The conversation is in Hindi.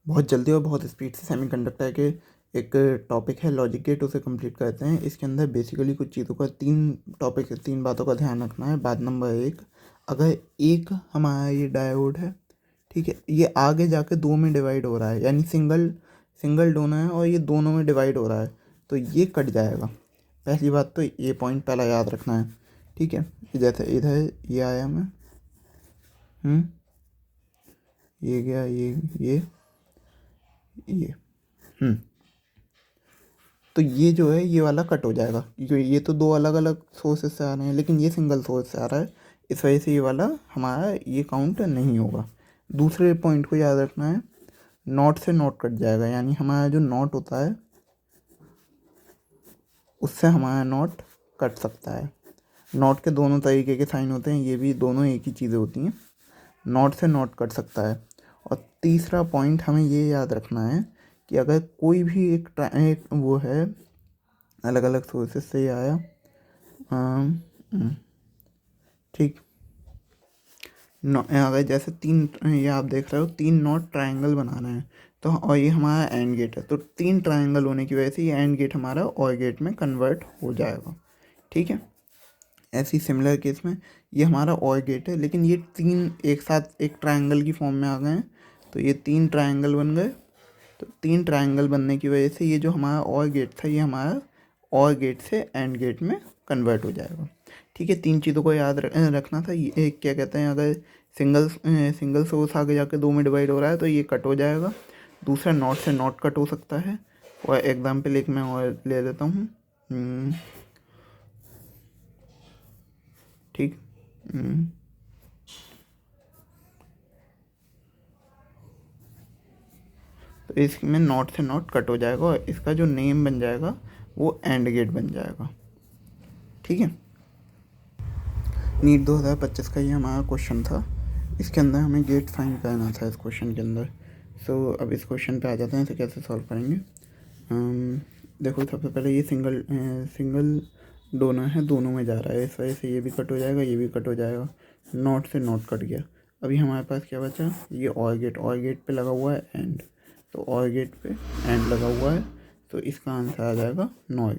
बहुत जल्दी और बहुत स्पीड से सेमीकंडक्टर के एक टॉपिक है लॉजिक गेट, उसे कंप्लीट करते हैं। इसके अंदर बेसिकली कुछ चीज़ों का तीन बातों का ध्यान रखना है। बात नंबर एक, अगर एक हमारा ये डायोड है, ठीक है, ये आगे जाके दो में डिवाइड हो रहा है, यानी सिंगल सिंगल डोनर है और ये दोनों में डिवाइड हो रहा है, तो ये कट जाएगा। पहली बात तो ये पॉइंट पहला याद रखना है, ठीक है। जैसे इधर ये आया मैं, ये गया, ये तो ये जो है ये वाला कट हो जाएगा, क्योंकि ये तो दो अलग अलग सोर्सेस से आ रहे हैं, लेकिन ये सिंगल सोर्स से आ रहा है, इस वजह से ये वाला हमारा ये काउंट नहीं होगा। दूसरे पॉइंट को याद रखना है, नॉट से नॉट कट जाएगा, यानी हमारा जो नॉट होता है उससे हमारा नॉट कट सकता है। नॉट के दोनों तरीके के साइन होते हैं, ये भी दोनों एक ही चीज़ें होती हैं, नॉट से नॉट कट सकता है। और तीसरा पॉइंट हमें ये याद रखना है कि अगर कोई भी एक वो है, अलग अलग सोर्सेस से ये आया, ठीक, अगर जैसे तीन, ये आप देख रहे हो तीन नॉट ट्रायंगल बना रहे हैं, तो और ये हमारा एंड गेट है, तो तीन ट्रायंगल होने की वजह से ये एंड गेट हमारा और गेट में कन्वर्ट हो जाएगा, ठीक है। ऐसी सिमिलर केस में ये हमारा और गेट है, लेकिन ये तीन एक साथ एक ट्रायंगल की फॉर्म में आ गए हैं, तो ये तीन ट्रायंगल बन गए। तो तीन ट्रायंगल बनने की वजह से ये जो हमारा और गेट था, ये हमारा और गेट से एंड गेट में कन्वर्ट हो जाएगा, ठीक है। तीन चीज़ों को याद रखना था। ये एक क्या कहते हैं, अगर सिंगल सोर्स आगे जाके दो में डिवाइड हो रहा है तो ये कट हो जाएगा। दूसरा, नॉट से नॉट कट हो सकता है। और एग्जाम्पल एक मैं और ले लेता हूँ, ठीक, तो इसमें नॉट से नॉट कट हो जाएगा और इसका जो नेम बन जाएगा वो एंड गेट बन जाएगा, ठीक है। नीट 2025 का ये हमारा क्वेश्चन था, इसके अंदर हमें गेट फाइंड करना था इस क्वेश्चन के अंदर। सो अब इस क्वेश्चन पे आ जाते हैं, इसे कैसे सॉल्व करेंगे। देखो, सबसे पहले ये सिंगल डोनर है, दोनों में जा रहा है, इस वजह से ये भी कट हो जाएगा, ये भी कट हो जाएगा, नॉट से नॉट कट गया। अभी हमारे पास क्या बचा, ये और गेट पे लगा हुआ है एंड, तो और गेट पे एंड लगा हुआ है, तो इसका आंसर आ जाएगा नॉट।